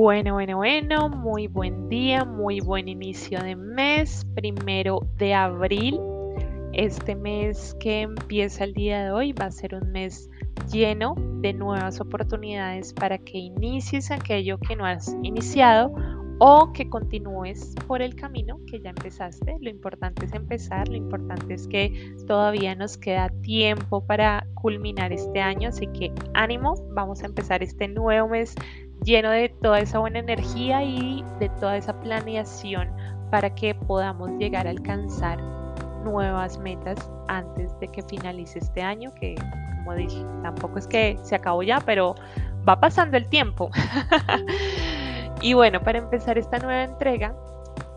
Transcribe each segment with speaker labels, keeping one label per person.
Speaker 1: Bueno, muy buen día, muy buen inicio de mes, 1 de abril. Este mes que empieza el día de hoy va a ser un mes lleno de nuevas oportunidades para que inicies aquello que no has iniciado o que continúes por el camino que ya empezaste. Lo importante es empezar, lo importante es que todavía nos queda tiempo para culminar este año, así que ánimo, vamos a empezar este nuevo mes lleno de toda esa buena energía y de toda esa planeación para que podamos llegar a alcanzar nuevas metas antes de que finalice este año, que como dije, tampoco es que se acabó ya, pero va pasando el tiempo. Y bueno, para empezar esta nueva entrega,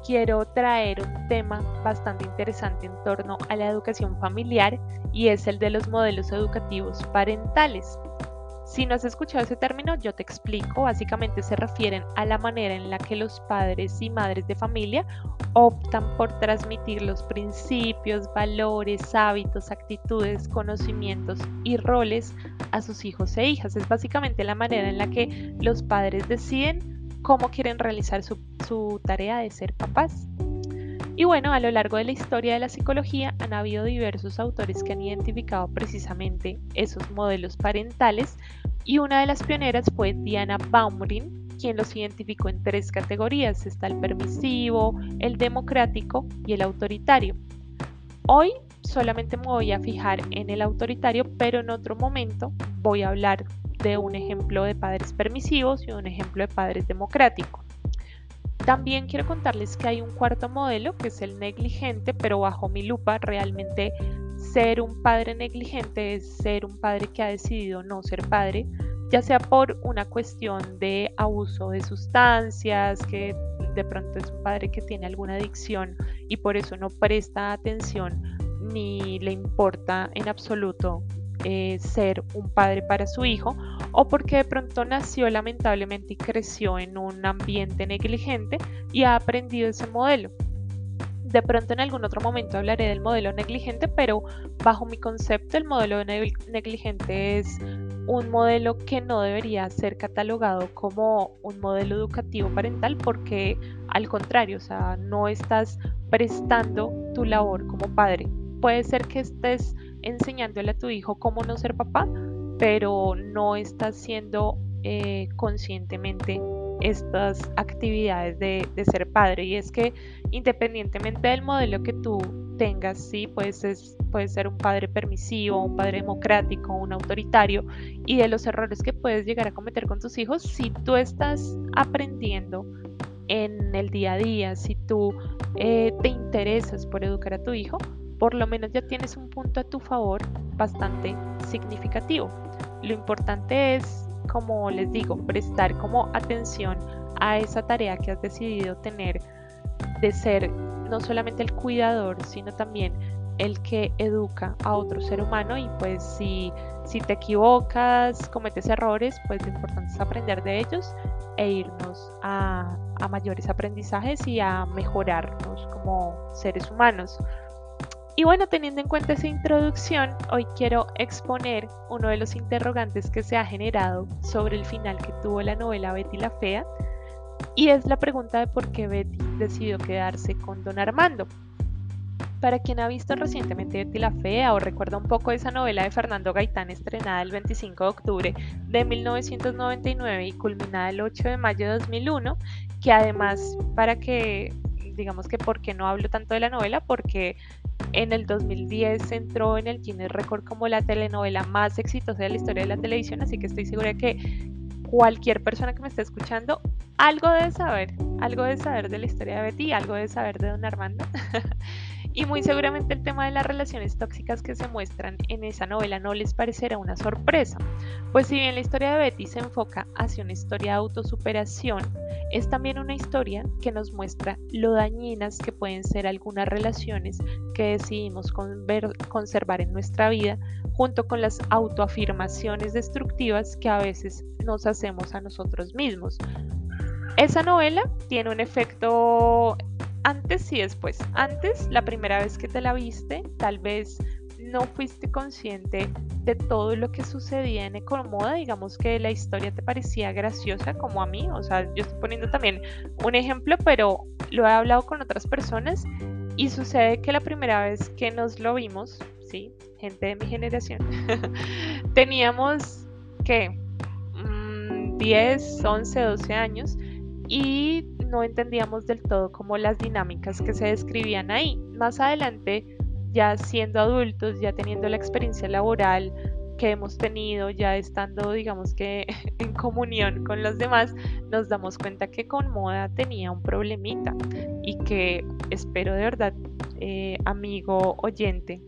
Speaker 1: quiero traer un tema bastante interesante en torno a la educación familiar y es el de los modelos educativos parentales. Si no has escuchado ese término, yo te explico. Básicamente se refieren a la manera en la que los padres y madres de familia optan por transmitir los principios, valores, hábitos, actitudes, conocimientos y roles a sus hijos e hijas. Es básicamente la manera en la que los padres deciden cómo quieren realizar su tarea de ser papás. Y bueno, a lo largo de la historia de la psicología han habido diversos autores que han identificado precisamente esos modelos parentales y una de las pioneras fue Diana Baumrind, quien los identificó en 3 categorías. Está el permisivo, el democrático y el autoritario. Hoy solamente me voy a fijar en el autoritario, pero en otro momento voy a hablar de un ejemplo de padres permisivos y un ejemplo de padres democráticos. También quiero contarles que hay un cuarto modelo, que es el negligente, pero bajo mi lupa realmente ser un padre negligente es ser un padre que ha decidido no ser padre, ya sea por una cuestión de abuso de sustancias, que de pronto es un padre que tiene alguna adicción y por eso no presta atención ni le importa en absoluto ser un padre para su hijo, o porque de pronto nació lamentablemente y creció en un ambiente negligente y ha aprendido ese modelo. De pronto en algún otro momento hablaré del modelo negligente, pero bajo mi concepto el modelo negligente es un modelo que no debería ser catalogado como un modelo educativo parental porque al contrario, o sea, no estás prestando tu labor como padre. Puede ser que estés enseñándole a tu hijo cómo no ser papá, pero no estás siendo conscientemente estas actividades de ser padre. Y es que independientemente del modelo que tú tengas, sí, puedes ser un padre permisivo, un padre democrático, un autoritario, y de los errores que puedes llegar a cometer con tus hijos, si tú estás aprendiendo en el día a día, si tú te interesas por educar a tu hijo, por lo menos ya tienes un punto a tu favor bastante significativo. Lo importante es, como les digo, prestar como atención a esa tarea que has decidido tener de ser no solamente el cuidador, sino también el que educa a otro ser humano. Y pues si te equivocas, cometes errores, pues lo importante es aprender de ellos e irnos a mayores aprendizajes y a mejorarnos como seres humanos. Y bueno, teniendo en cuenta esa introducción, hoy quiero exponer uno de los interrogantes que se ha generado sobre el final que tuvo la novela Betty la Fea, y es la pregunta de por qué Betty decidió quedarse con Don Armando. Para quien ha visto recientemente Betty la Fea o recuerda un poco esa novela de Fernando Gaitán estrenada el 25 de octubre de 1999 y culminada el 8 de mayo de 2001, que además, para que digamos que por qué no hablo tanto de la novela, porque en el 2010 entró en el Guinness Record como la telenovela más exitosa de la historia de la televisión, así que estoy segura que cualquier persona que me esté escuchando algo debe saber de la historia de Betty, algo debe saber de Don Armando. Y muy seguramente el tema de las relaciones tóxicas que se muestran en esa novela no les parecerá una sorpresa, pues si bien la historia de Betty se enfoca hacia una historia de autosuperación, es también una historia que nos muestra lo dañinas que pueden ser algunas relaciones que decidimos conservar en nuestra vida, junto con las autoafirmaciones destructivas que a veces nos hacemos a nosotros mismos. Esa novela tiene un efecto antes y después. Antes, la primera vez que te la viste, tal vez no fuiste consciente de todo lo que sucedía en Ecomoda, digamos que la historia te parecía graciosa como a mí, o sea, yo estoy poniendo también un ejemplo, pero lo he hablado con otras personas y sucede que la primera vez que nos lo vimos, sí, gente de mi generación, teníamos que 10, 11, 12 años y no entendíamos del todo como las dinámicas que se describían ahí. Más adelante, ya siendo adultos, ya teniendo la experiencia laboral que hemos tenido, ya estando, digamos que en comunión con los demás, nos damos cuenta que con moda tenía un problemita y que espero de verdad, amigo oyente,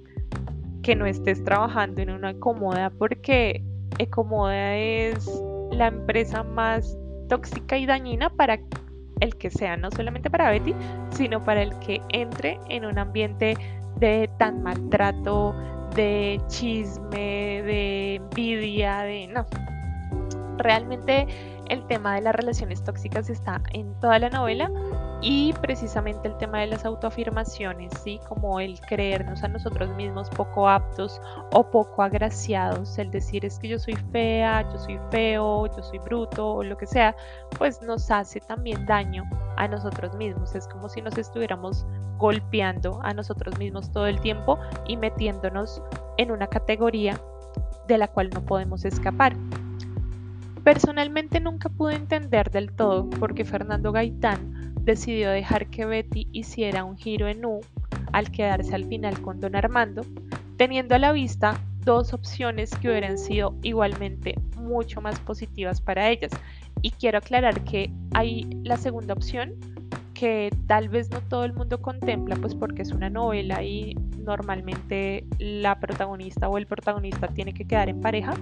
Speaker 1: que no estés trabajando en una Ecomoda porque Ecomoda es la empresa más tóxica y dañina para el que sea, no solamente para Betty, sino para el que entre en un ambiente de tan maltrato, de chisme, de envidia, de no. Realmente el tema de las relaciones tóxicas está en toda la novela y precisamente el tema de las autoafirmaciones, ¿sí? Como el creernos a nosotros mismos poco aptos o poco agraciados, el decir es que yo soy fea, yo soy feo, yo soy bruto o lo que sea, pues nos hace también daño a nosotros mismos. Es como si nos estuviéramos golpeando a nosotros mismos todo el tiempo y metiéndonos en una categoría de la cual no podemos escapar. Personalmente nunca pude entender del todo por qué Fernando Gaitán decidió dejar que Betty hiciera un giro en U al quedarse al final con don Armando, teniendo a la vista dos opciones que hubieran sido igualmente mucho más positivas para ellas. Y quiero aclarar que hay la segunda opción que tal vez no todo el mundo contempla, pues porque es una novela y normalmente la protagonista o el protagonista tiene que quedar en pareja,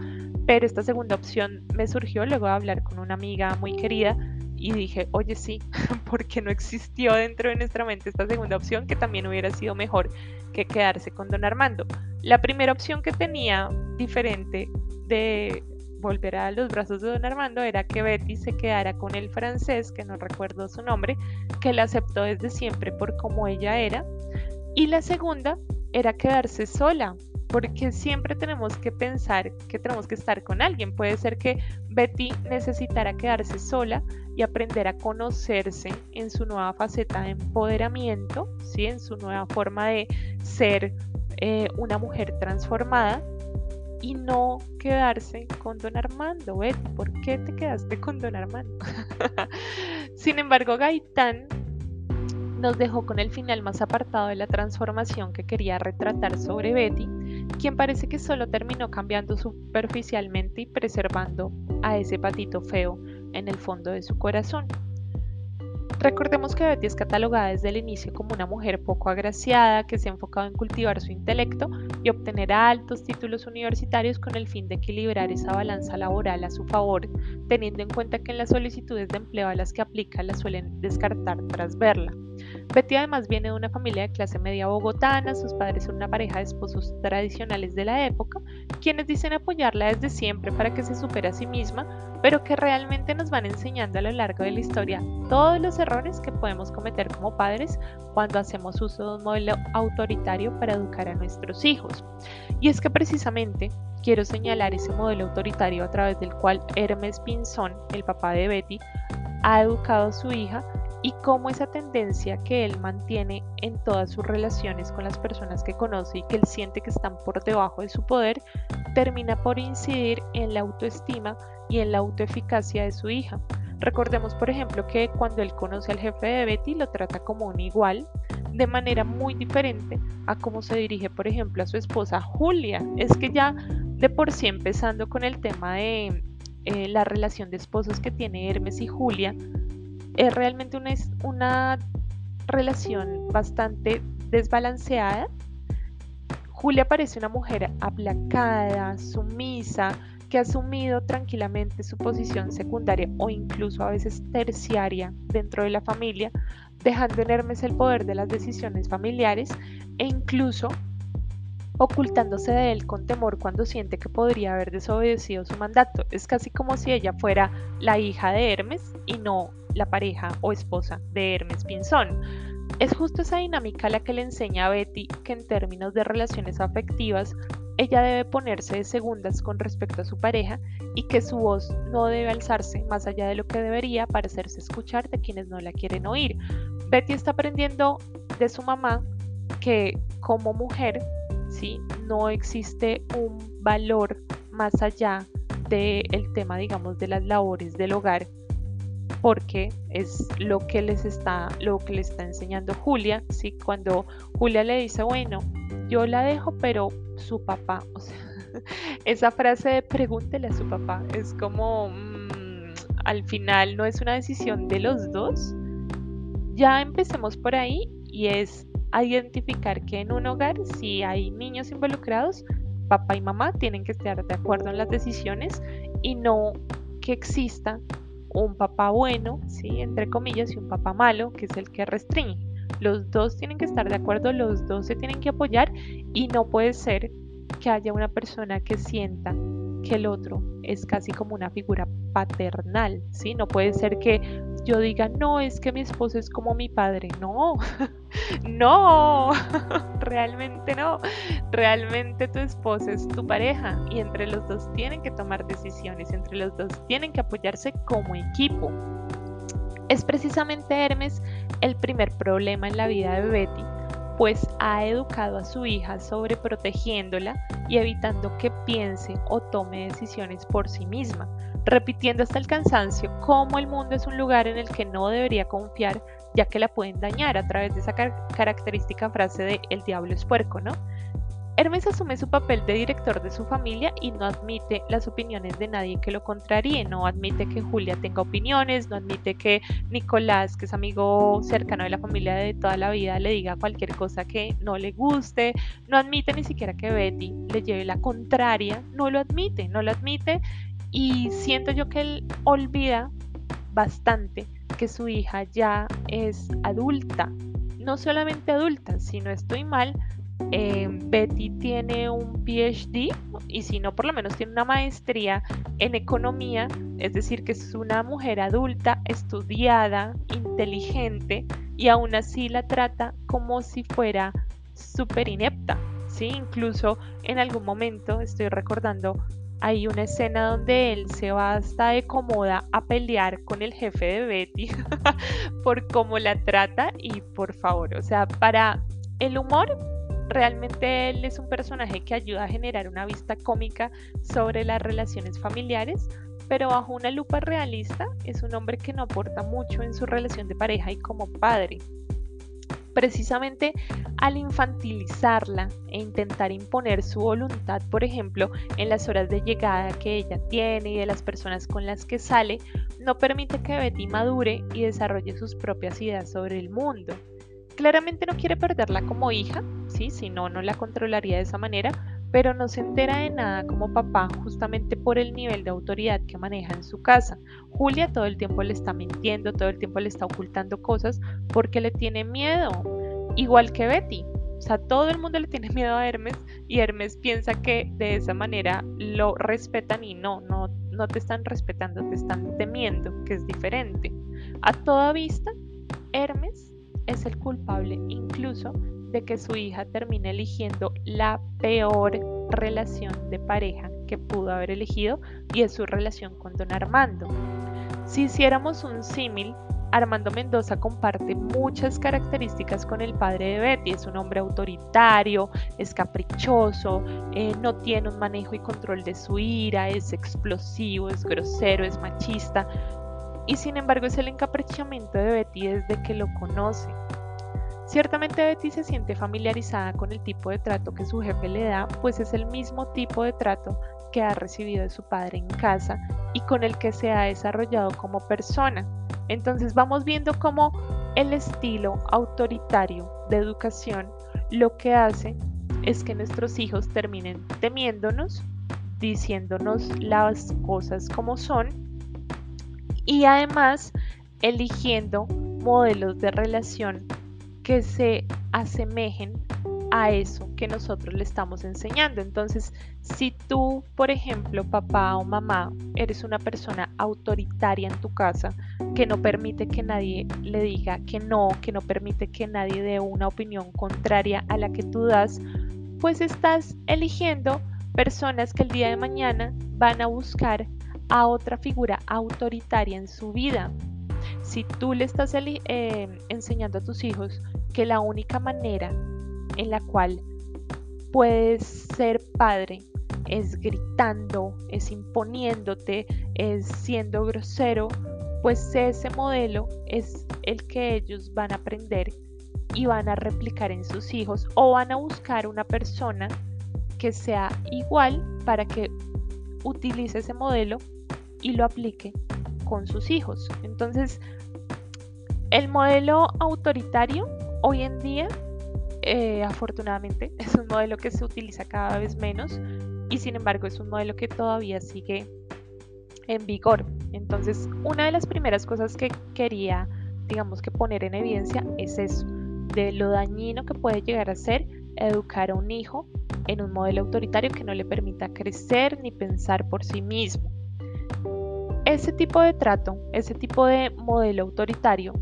Speaker 1: pero esta segunda opción me surgió luego de hablar con una amiga muy querida y dije, oye sí, porque no existió dentro de nuestra mente esta segunda opción que también hubiera sido mejor que quedarse con don Armando. La primera opción que tenía diferente de volver a los brazos de don Armando era que Betty se quedara con el francés, que no recuerdo su nombre, que la aceptó desde siempre por cómo ella era. Y la segunda era quedarse sola, porque siempre tenemos que pensar que tenemos que estar con alguien. Puede ser que Betty necesitara quedarse sola y aprender a conocerse en su nueva faceta de empoderamiento, ¿sí? En su nueva forma de ser una mujer transformada y no quedarse con don Armando. Betty, ¿por qué te quedaste con don Armando? Sin embargo, Gaitán nos dejó con el final más apartado de la transformación que quería retratar sobre Betty, quien parece que solo terminó cambiando superficialmente y preservando a ese patito feo en el fondo de su corazón. Recordemos que Betty es catalogada desde el inicio como una mujer poco agraciada que se ha enfocado en cultivar su intelecto y obtener altos títulos universitarios con el fin de equilibrar esa balanza laboral a su favor, teniendo en cuenta que en las solicitudes de empleo a las que aplica la suelen descartar tras verla. Betty además viene de una familia de clase media bogotana, sus padres son una pareja de esposos tradicionales de la época, quienes dicen apoyarla desde siempre para que se supere a sí misma, pero que realmente nos van enseñando a lo largo de la historia todos los errores que podemos cometer como padres cuando hacemos uso de un modelo autoritario para educar a nuestros hijos. Y es que precisamente quiero señalar ese modelo autoritario a través del cual Hermes Pinzón, el papá de Betty, ha educado a su hija y cómo esa tendencia que él mantiene en todas sus relaciones con las personas que conoce y que él siente que están por debajo de su poder, termina por incidir en la autoestima y en la autoeficacia de su hija. Recordemos, por ejemplo, que cuando él conoce al jefe de Betty lo trata como un igual, de manera muy diferente a cómo se dirige, por ejemplo, a su esposa Julia. Es que ya de por sí, empezando con el tema de la relación de esposos que tiene Hermes y Julia, es realmente una relación bastante desbalanceada. Julia parece una mujer aplacada, sumisa, que ha asumido tranquilamente su posición secundaria o incluso a veces terciaria dentro de la familia, dejando en Hermes el poder de las decisiones familiares e incluso ocultándose de él con temor cuando siente que podría haber desobedecido su mandato. Es casi como si ella fuera la hija de Hermes y no la pareja o esposa de Hermes Pinzón. Es justo esa dinámica la que le enseña a Betty que en términos de relaciones afectivas, ella debe ponerse de segundas con respecto a su pareja y que su voz no debe alzarse más allá de lo que debería para hacerse escuchar de quienes no la quieren oír. Betty está aprendiendo de su mamá que como mujer, ¿sí? No existe un valor más allá del tema, digamos, de las labores del hogar, porque es lo que le está enseñando Julia, ¿sí? Cuando Julia le dice, bueno, yo la dejo, pero su papá, o sea, esa frase de pregúntele a su papá, es como, al final no es una decisión de los dos. Ya empecemos por ahí y es a identificar que en un hogar, si hay niños involucrados, papá y mamá tienen que estar de acuerdo en las decisiones y no que exista un papá bueno, ¿sí? Entre comillas, y un papá malo, que es el que restringe. Los dos tienen que estar de acuerdo, los dos se tienen que apoyar y no puede ser que haya una persona que sienta que el otro es casi como una figura paternal, ¿sí? No puede ser que yo diga, no, es que mi esposo es como mi padre. No, no, realmente no. Realmente tu esposo es tu pareja y entre los dos tienen que tomar decisiones, entre los dos tienen que apoyarse como equipo. Es precisamente Hermes el primer problema en la vida de Betty, pues ha educado a su hija sobreprotegiéndola y evitando que piense o tome decisiones por sí misma, repitiendo hasta el cansancio cómo el mundo es un lugar en el que no debería confiar, ya que la pueden dañar a través de esa característica frase de el diablo es puerco, ¿no? Hermes asume su papel de director de su familia y no admite las opiniones de nadie que lo contraríe, no admite que Julia tenga opiniones, no admite que Nicolás, que es amigo cercano de la familia de toda la vida, le diga cualquier cosa que no le guste, no admite ni siquiera que Betty le lleve la contraria, no lo admite, no lo admite y siento yo que él olvida bastante que su hija ya es adulta, no solamente adulta, si no estoy mal, Betty tiene un PhD y si no, por lo menos tiene una maestría en economía, es decir, que es una mujer adulta, estudiada, inteligente y aún así la trata como si fuera súper inepta, ¿sí? Incluso en algún momento, estoy recordando, hay una escena donde él se va hasta de cómoda a pelear con el jefe de Betty por cómo la trata y por favor, o sea, para el humor realmente él es un personaje que ayuda a generar una vista cómica sobre las relaciones familiares, pero bajo una lupa realista es un hombre que no aporta mucho en su relación de pareja y como padre. Precisamente al infantilizarla e intentar imponer su voluntad, por ejemplo, en las horas de llegada que ella tiene y de las personas con las que sale, no permite que Betty madure y desarrolle sus propias ideas sobre el mundo. Claramente no quiere perderla como hija, ¿sí? Si no, no la controlaría de esa manera, pero no se entera de nada como papá justamente por el nivel de autoridad que maneja en su casa. Julia todo el tiempo le está mintiendo, todo el tiempo le está ocultando cosas porque le tiene miedo, igual que Betty. O sea, todo el mundo le tiene miedo a Hermes y Hermes piensa que de esa manera lo respetan y no te están respetando, te están temiendo, que es diferente. A toda vista, Hermes es el culpable incluso de que su hija termine eligiendo la peor relación de pareja que pudo haber elegido y es su relación con don Armando. Si hiciéramos un símil, Armando Mendoza comparte muchas características con el padre de Betty. Es un hombre autoritario, es caprichoso, no tiene un manejo y control de su ira, es explosivo, es grosero, es machista. Y sin embargo es el encaprichamiento de Betty desde que lo conoce. Ciertamente Betty se siente familiarizada con el tipo de trato que su jefe le da, pues es el mismo tipo de trato que ha recibido de su padre en casa y con el que se ha desarrollado como persona. Entonces vamos viendo cómo el estilo autoritario de educación lo que hace es que nuestros hijos terminen temiéndonos, diciéndonos las cosas como son y además eligiendo modelos de relación que se asemejen a eso que nosotros le estamos enseñando. Entonces, si tú, por ejemplo, papá o mamá, eres una persona autoritaria en tu casa, que no permite que nadie le diga que no permite que nadie dé una opinión contraria a la que tú das, pues estás eligiendo personas que el día de mañana van a buscar a otra figura autoritaria en su vida. Si tú le estás enseñando a tus hijos que la única manera en la cual puedes ser padre es gritando, es imponiéndote, es siendo grosero, pues ese modelo es el que ellos van a aprender y van a replicar en sus hijos, o van a buscar una persona que sea igual para que utilice ese modelo y lo aplique con sus hijos. Entonces, el modelo autoritario hoy en día, afortunadamente, es un modelo que se utiliza cada vez menos, y sin embargo es un modelo que todavía sigue en vigor. Entonces, una de las primeras cosas que quería, digamos, que poner en evidencia es eso, de lo dañino que puede llegar a ser educar a un hijo en un modelo autoritario que no le permita crecer ni pensar por sí mismo. Ese tipo de trato, ese tipo de modelo autoritario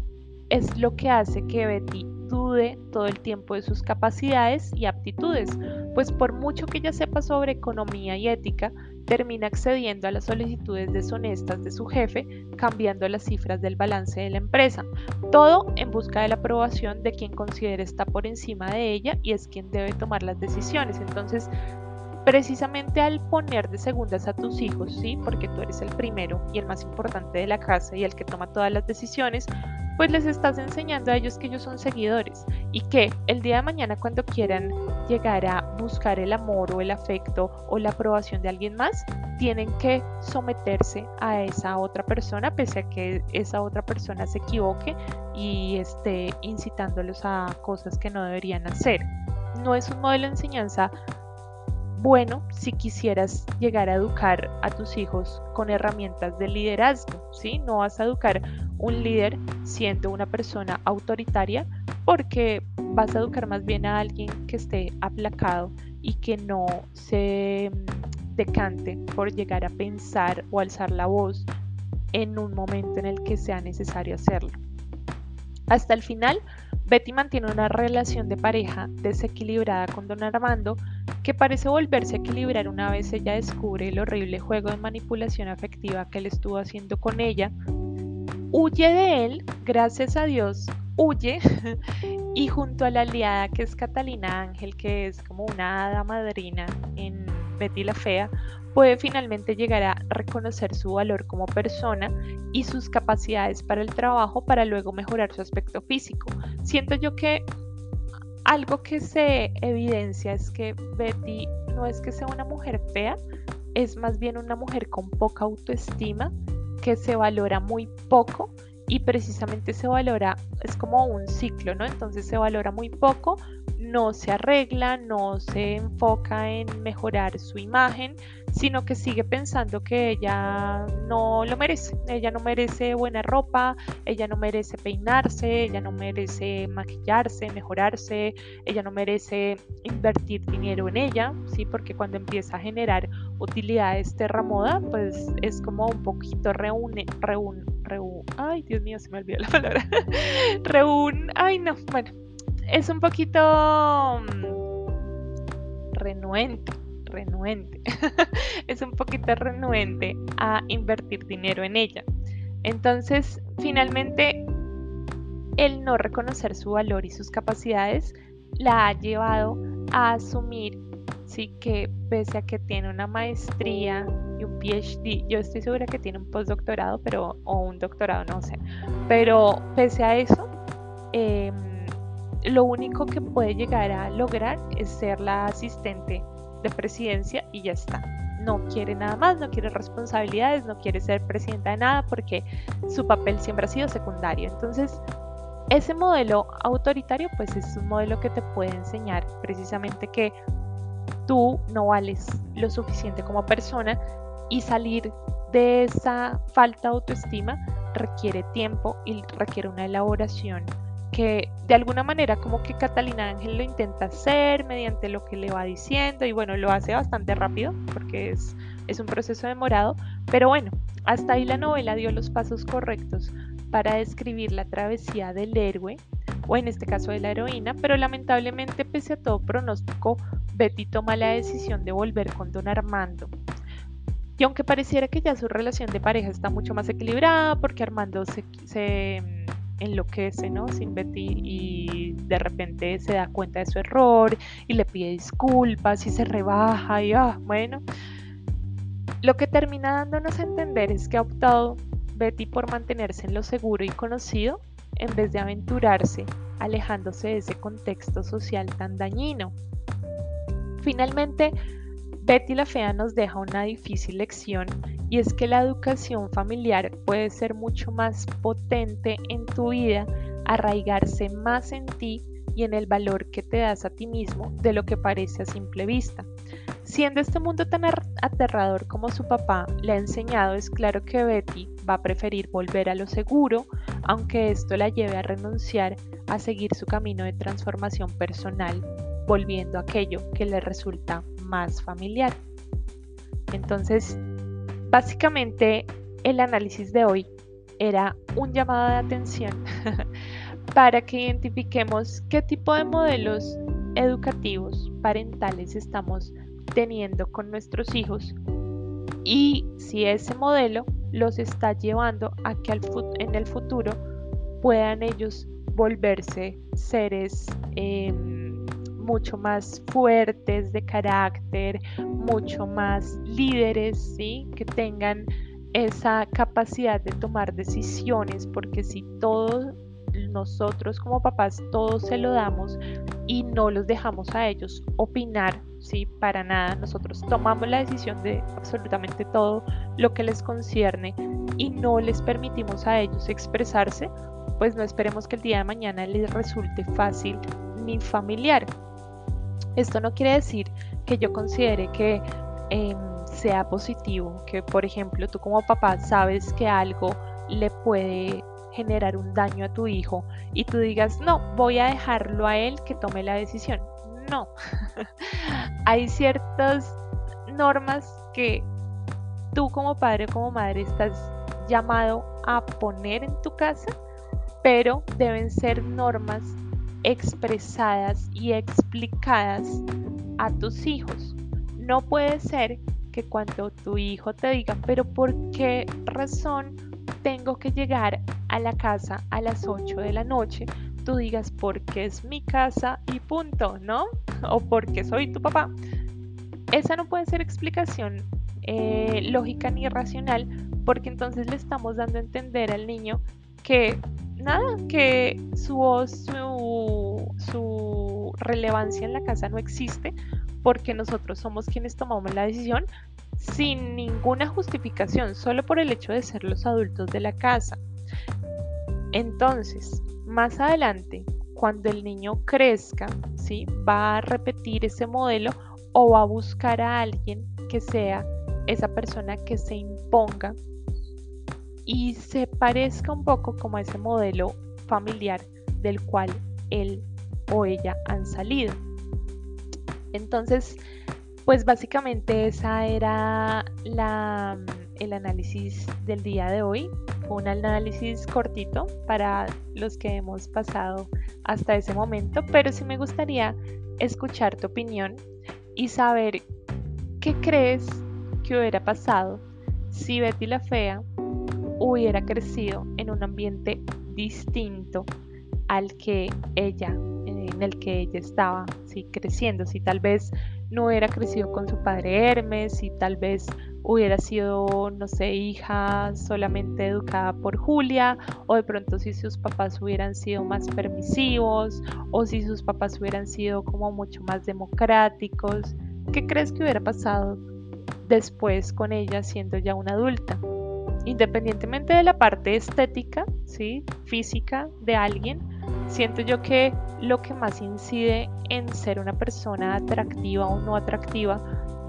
Speaker 1: es lo que hace que Betty dude todo el tiempo de sus capacidades y aptitudes, pues por mucho que ella sepa sobre economía y ética, termina accediendo a las solicitudes deshonestas de su jefe, cambiando las cifras del balance de la empresa, todo en busca de la aprobación de quien considera está por encima de ella y es quien debe tomar las decisiones. Entonces, precisamente al poner de segundas a tus hijos, ¿sí? Porque tú eres el primero y el más importante de la casa y el que toma todas las decisiones, pues les estás enseñando a ellos que ellos son seguidores y que el día de mañana, cuando quieran llegar a buscar el amor o el afecto o la aprobación de alguien más, tienen que someterse a esa otra persona, pese a que esa otra persona se equivoque y esté incitándolos a cosas que no deberían hacer. No es un modelo de enseñanza bueno si quisieras llegar a educar a tus hijos con herramientas de liderazgo, ¿sí? No vas a educar un líder siendo una persona autoritaria, porque vas a educar más bien a alguien que esté aplacado y que no se decante por llegar a pensar o alzar la voz en un momento en el que sea necesario hacerlo. Hasta el final, Betty mantiene una relación de pareja desequilibrada con don Armando, que parece volverse a equilibrar una vez ella descubre el horrible juego de manipulación afectiva que él estuvo haciendo con ella. Huye de él, gracias a Dios, huye, y junto a la aliada que es Catalina Ángel, que es como una hada madrina en Betty la Fea, puede finalmente llegar a reconocer su valor como persona y sus capacidades para el trabajo, para luego mejorar su aspecto físico. Siento yo que algo que se evidencia es que Betty no es que sea una mujer fea, es más bien una mujer con poca autoestima, que se valora muy poco, y precisamente se valora, es como un ciclo, ¿no? Entonces se valora muy poco, no se arregla, no se enfoca en mejorar su imagen, sino que sigue pensando que ella no lo merece. Ella no merece buena ropa, ella no merece peinarse, ella no merece maquillarse, mejorarse, ella no merece invertir dinero en ella, ¿sí? Porque cuando empieza a generar utilidades terramoda, pues es como un poquito ay, Dios mío, se me olvidó la palabra. Ay, no, bueno, es un poquito renuente, es un poquito renuente a invertir dinero en ella. Entonces, finalmente, el no reconocer su valor y sus capacidades la ha llevado a asumir, sí, que pese a que tiene una maestría y un PhD, yo estoy segura que tiene un postdoctorado, o un doctorado, no sé, pero pese a eso, lo único que puede llegar a lograr es ser la asistente de presidencia y ya está. No quiere nada más, no quiere responsabilidades, no quiere ser presidenta de nada, porque su papel siempre ha sido secundario. Entonces, ese modelo autoritario pues es un modelo que te puede enseñar precisamente que tú no vales lo suficiente como persona, y salir de esa falta de autoestima requiere tiempo y requiere una elaboración que de alguna manera como que Catalina Ángel lo intenta hacer mediante lo que le va diciendo y bueno, lo hace bastante rápido porque es un proceso demorado, pero bueno, hasta ahí la novela dio los pasos correctos para describir la travesía del héroe, o en este caso de la heroína, pero lamentablemente pese a todo pronóstico, Betty toma la decisión de volver con don Armando. Y aunque pareciera que ya su relación de pareja está mucho más equilibrada porque Armando se enloquece, ¿no? Sin Betty y de repente se da cuenta de su error y le pide disculpas y se rebaja y bueno, lo que termina dándonos a entender es que ha optado Betty por mantenerse en lo seguro y conocido en vez de aventurarse, alejándose de ese contexto social tan dañino. Finalmente, Betty la Fea nos deja una difícil lección y es que la educación familiar puede ser mucho más potente en tu vida, arraigarse más en ti y en el valor que te das a ti mismo de lo que parece a simple vista. Siendo este mundo tan aterrador como su papá le ha enseñado, es claro que Betty va a preferir volver a lo seguro, aunque esto la lleve a renunciar a seguir su camino de transformación personal, volviendo a aquello que le resulta más familiar. Entonces, básicamente el análisis de hoy era un llamado de atención para que identifiquemos qué tipo de modelos educativos parentales estamos teniendo con nuestros hijos y si ese modelo los está llevando a que en el futuro puedan ellos volverse seres mucho más fuertes de carácter, mucho más líderes, ¿sí? Que tengan esa capacidad de tomar decisiones, porque si todos nosotros como papás todos se lo damos y no los dejamos a ellos opinar, ¿sí? Para nada, nosotros tomamos la decisión de absolutamente todo lo que les concierne y no les permitimos a ellos expresarse, pues no esperemos que el día de mañana les resulte fácil ni familiar. Esto no quiere decir que yo considere que sea positivo, que por ejemplo tú como papá sabes que algo le puede generar un daño a tu hijo y tú digas, no, voy a dejarlo a él que tome la decisión. No, hay ciertas normas que tú como padre o como madre estás llamado a poner en tu casa, pero deben ser normas expresadas y explicadas a tus hijos. No puede ser que cuando tu hijo te diga, pero ¿por qué razón tengo que llegar a la casa a las 8 de la noche? Tú digas, porque es mi casa y punto, ¿no? O porque soy tu papá. Esa no puede ser explicación lógica ni racional, porque entonces le estamos dando a entender al niño que nada, que su voz, su relevancia en la casa no existe, porque nosotros somos quienes tomamos la decisión sin ninguna justificación, solo por el hecho de ser los adultos de la casa. Entonces, más adelante, cuando el niño crezca, ¿sí? Va a repetir ese modelo o va a buscar a alguien que sea esa persona que se imponga y se parezca un poco como a ese modelo familiar del cual él o ella han salido. Entonces, pues básicamente esa era el análisis del día de hoy. Fue un análisis cortito para los que hemos pasado hasta ese momento, pero sí me gustaría escuchar tu opinión y saber qué crees que hubiera pasado si Betty la Fea hubiera crecido en un ambiente distinto al que en el que ella estaba, ¿sí? Creciendo, si tal vez no hubiera crecido con su padre Hermes, si tal vez hubiera sido, no sé, hija solamente educada por Julia, o de pronto si sus papás hubieran sido más permisivos, o si sus papás hubieran sido como mucho más democráticos. ¿Qué crees que hubiera pasado después con ella siendo ya una adulta? Independientemente de la parte estética, ¿sí? Física de alguien, siento yo que lo que más incide en ser una persona atractiva o no atractiva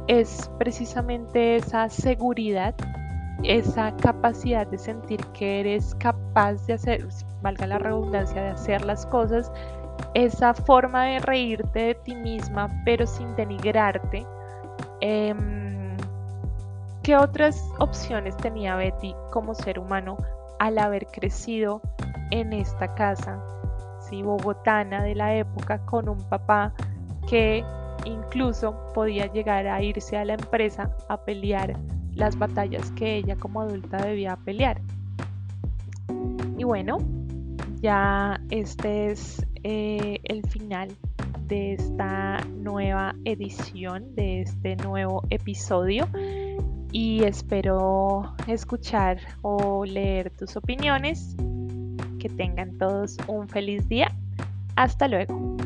Speaker 1: es precisamente esa seguridad, esa capacidad de sentir que eres capaz capaz de hacer, valga la redundancia, de hacer las cosas, esa forma de reírte de ti misma, pero sin denigrarte. ¿Qué otras opciones tenía Betty como ser humano al haber crecido en esta casa, ¿sí? Bogotana de la época, con un papá que incluso podía llegar a irse a la empresa a pelear las batallas que ella como adulta debía pelear? Y bueno, ya este es el final de esta nueva edición, de este nuevo episodio, y espero escuchar o leer tus opiniones. Que tengan todos un feliz día. Hasta luego.